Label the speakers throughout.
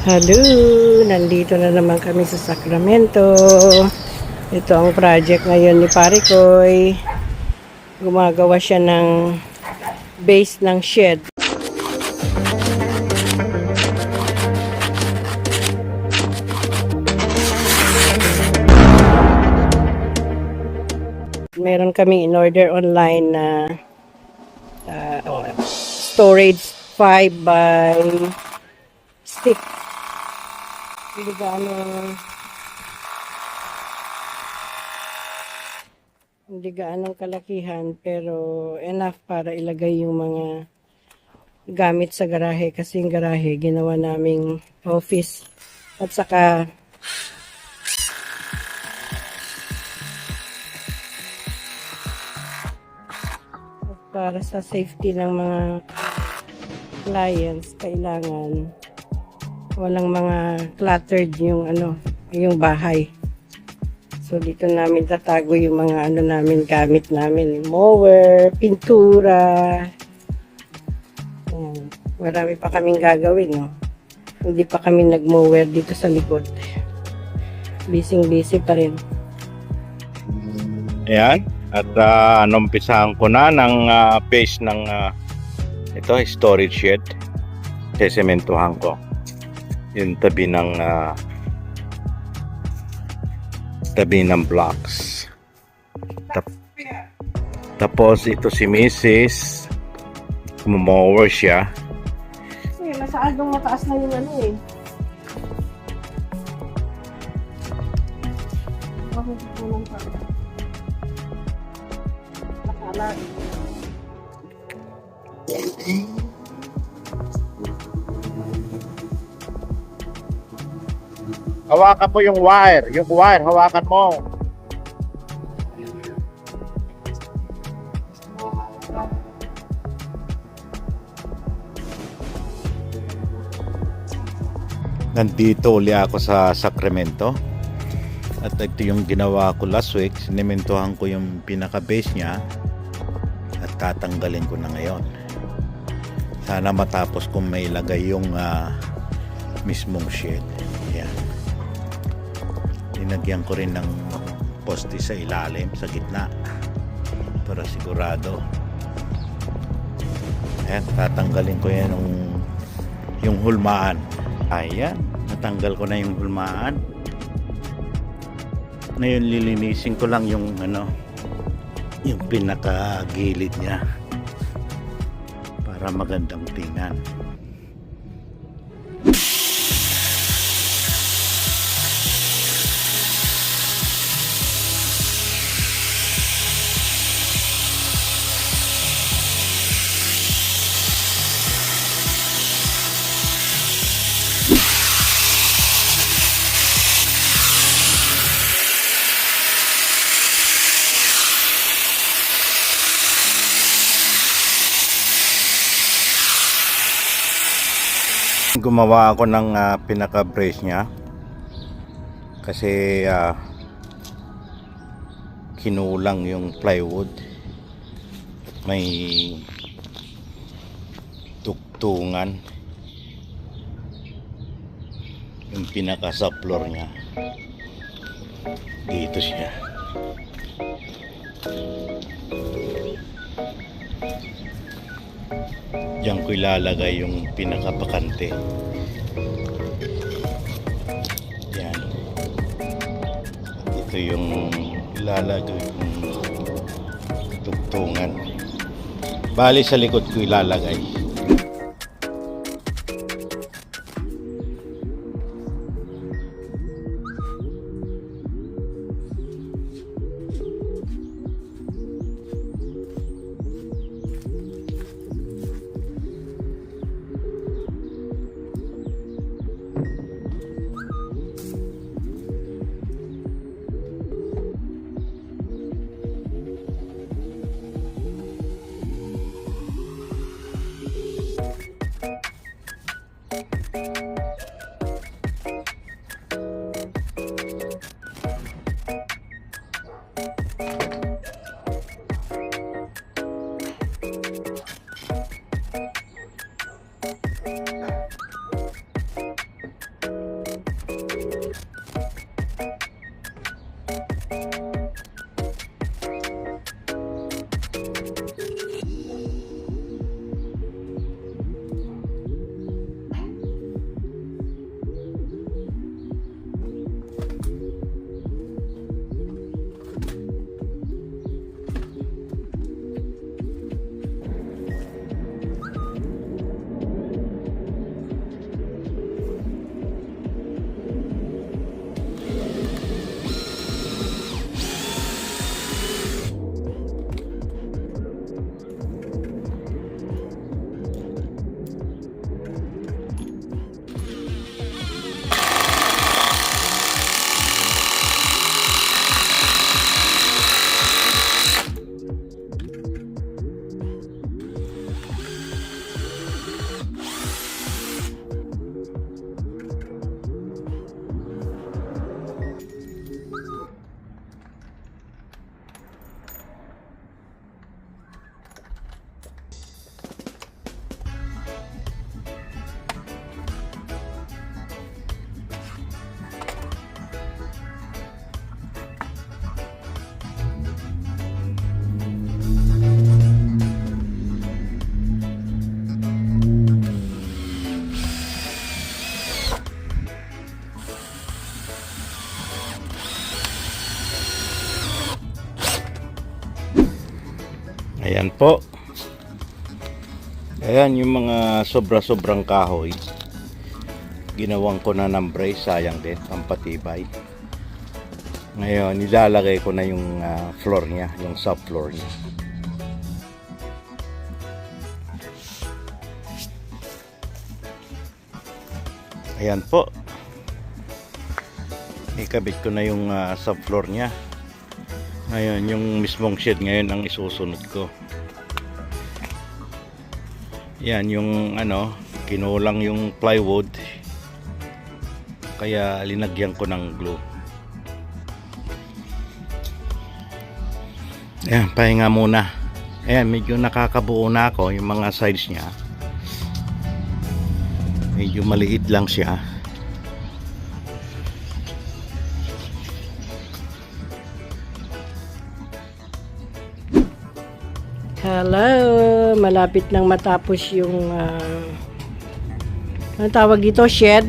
Speaker 1: Hello! Nandito na naman kami sa Sacramento. Ito ang project ngayon ni Pare Koy. Gumagawa siya ng base ng shed. Meron kaming in-order online na storage 5 by 6. Hindi gaanong kalakihan pero enough para ilagay yung mga gamit sa garahe kasi yung garahe ginawa naming office at saka para sa safety ng mga clients kailangan walang mga cluttered yung bahay. So dito namin tatago yung mga gamit namin, mower, pintura. Ayan. Marami pa kaming gagawin, no. Hindi pa kami nag-mower dito sa likod. Busy pa rin.
Speaker 2: Ayan. At numpisahan ko na ng base ng ito, storage shed. Sesementohan ko. Yung tabi ng blocks. Tapos ito si Mrs. Kumower siya.
Speaker 1: Masyadong mataas na yung eh. Bakit ito lang pa? Nakala.
Speaker 2: Hawakan mo yung wire. Yung wire, hawakan mo. Nandito uli ako sa Sacramento. At ito yung ginawa ko last week. Sinementohan ko yung pinaka-base niya. At tatanggalin ko na ngayon. Sana matapos kong mailagay yung mismong shed. Ayan. Linagyan ko rin ng poste sa ilalim, sa gitna para sigurado. Ayan, tatanggalin ko yan yung hulmaan. Ayan, natanggal ko na yung hulmaan. Ngayon lilinisin ko lang yung yung pinakagilid niya para magandang tingnan. Gumawa ako ng pinaka-brace niya kasi kinulang yung plywood, may tuktungan yung pinaka-subfloor niya. Dito siya. Diyan ko ilalagay yung pinakapakante. Yan. At ito yung ilalagay yung tugtungan. Bali sa likod ko ilalagay. Ayan po. Ayan yung mga sobra-sobrang kahoy. Ginawang ko na ng brace, sayang din, pampatibay. Ngayon, nilalagay ko na yung floor niya, yung subfloor niya. Ayan po. Ikabit ko na yung subfloor niya. Ngayon, yung mismong shed ngayon ang isusunod ko. Yan yung kinulang yung plywood. Kaya linagyan ko ng glue. Ayan, pahinga muna. Ayan, medyo nakakabuo na ako yung mga sides niya. Medyo maliit lang siya.
Speaker 1: Hello! Malapit nang matapos yung ano tawag dito? Shed.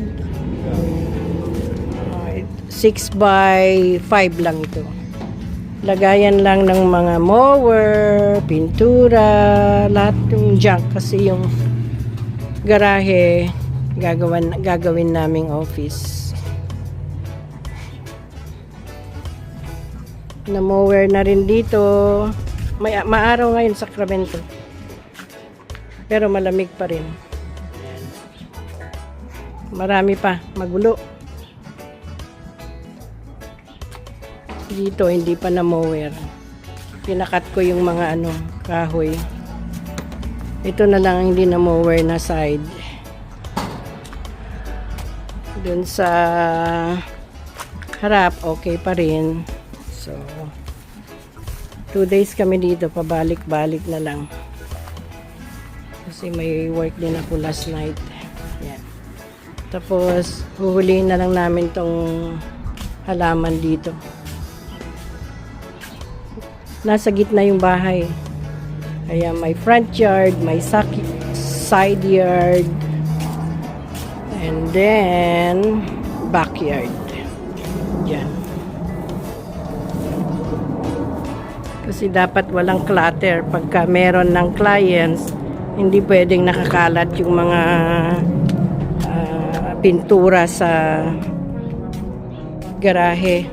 Speaker 1: 6 by 5 lang ito. Lagayan lang ng mga mower, pintura, lahat yung junk kasi yung garahe gagawin naming office. Na mower na rin dito. May maaraw ngayon sa Sacramento. Pero malamig pa rin. Marami pa, magulo. Dito hindi pa na mower. Pinakat ko yung mga kahoy. Ito na lang hindi na mower na side. Dun sa harap okay pa rin. So 2 days kami dito, pabalik-balik na lang. Kasi may work din ako last night. Yan. Tapos, huhulihin na lang namin tong halaman dito. Nasa gitna yung bahay. Kaya may front yard, may side yard, and then backyard. Yan. Kasi dapat walang clutter. Pagka meron ng clients, hindi pwedeng nakakalat yung mga pintura sa garahe.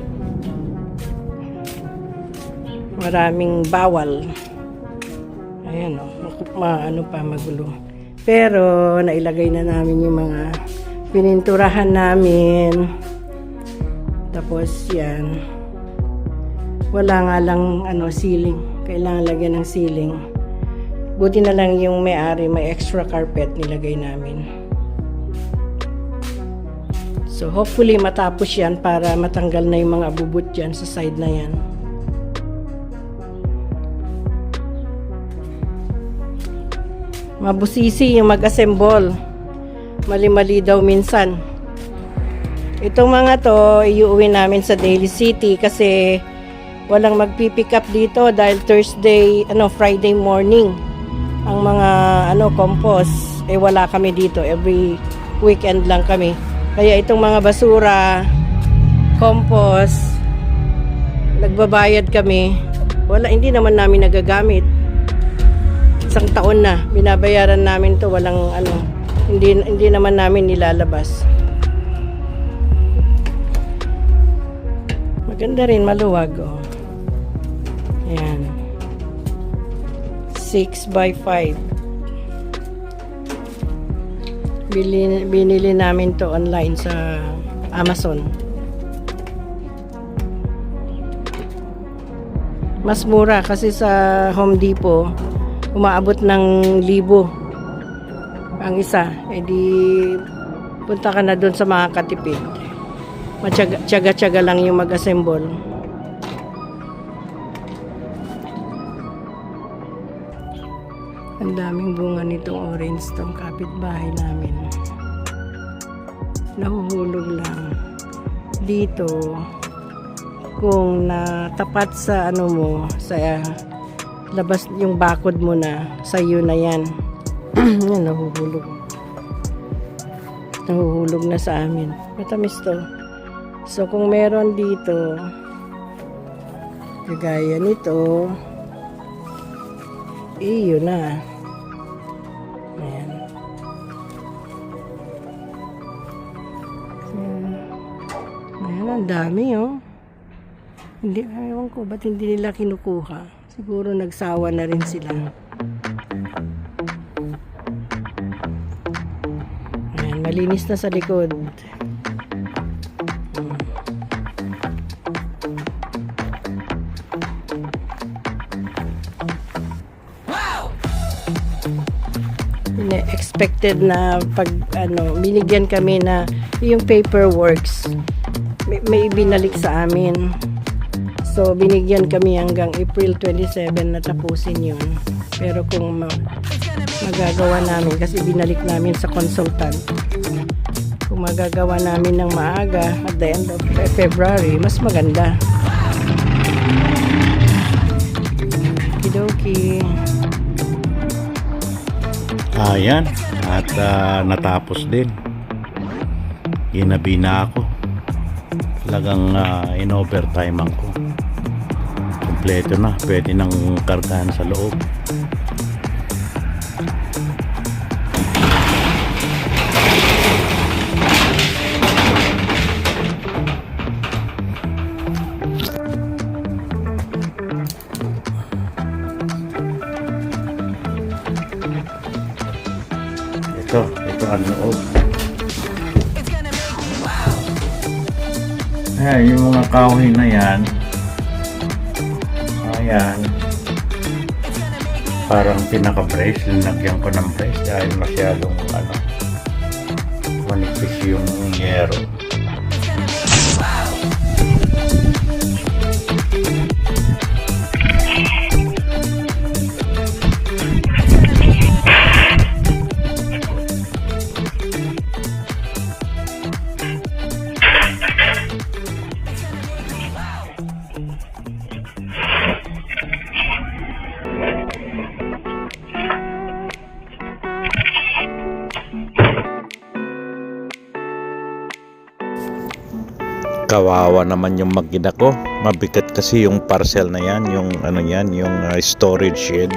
Speaker 1: Maraming bawal. Ayan magulo. Pero nailagay na namin yung mga pininturahan namin. Tapos yan. Wala nga lang ceiling. Kailangan lagyan ng ceiling. Buti na lang yung may-ari, may extra carpet nilagay namin. So hopefully matapos yan para matanggal na yung mga bubut dyan sa side na yan. Mabusisi yung mag-assemble. Mali-mali daw minsan. Itong mga to, iuwi namin sa Daly City kasi walang magpipick up dito dahil Friday morning ang mga compost wala kami dito, every weekend lang kami. Kaya itong mga basura, compost, nagbabayad kami. Hindi naman namin nagagamit. Isang taon na binabayaran namin to, walang hindi naman namin nilalabas. Maganda rin, maluwag Ayan. 6 by 5. Binili namin to online sa Amazon. Mas mura kasi sa Home Depot umaabot ng 1,000 ang isa. Di punta ka na doon sa mga katipid. Matyaga-tyaga lang yung mag-assemble. Ang daming bunga nitong orange tong kapitbahay namin. Nahuhulog lang. Dito, kung natapat sa sa labas yung bakod mo na, sa'yo na yan. Yan, nahuhulog. Nahuhulog na sa amin. Matamis to. So, kung meron dito, kagaya nito, Iyo na. Ayan. Ayan, ang dami oh. Hindi, ewan ko, ba't hindi nila kinukuha? Siguro nagsawa na rin sila. Ayan, malinis na sa likod. Expected na pag binigyan kami na yung paperworks may binalik sa amin, so binigyan kami hanggang April 27 na tapusin yun, pero kung magagawa namin, kasi binalik namin sa consultant, kung magagawa namin ng maaga at the end of February, mas maganda. Okidoki.
Speaker 2: Ayan, at natapos din. Ginabi na ako. Talagang in-overtime ako. Kompleto na, pwede nang kargahan sa loob. Ito ang loob. Ayan, yung mga kahoy na yan. Ayan. Parang pinaka-brace. Linagyan ko ng brace dahil masyadong manipis yung yero. Kawawa naman yung magina ko. Mabigat kasi yung parcel na yan, yung storage shed.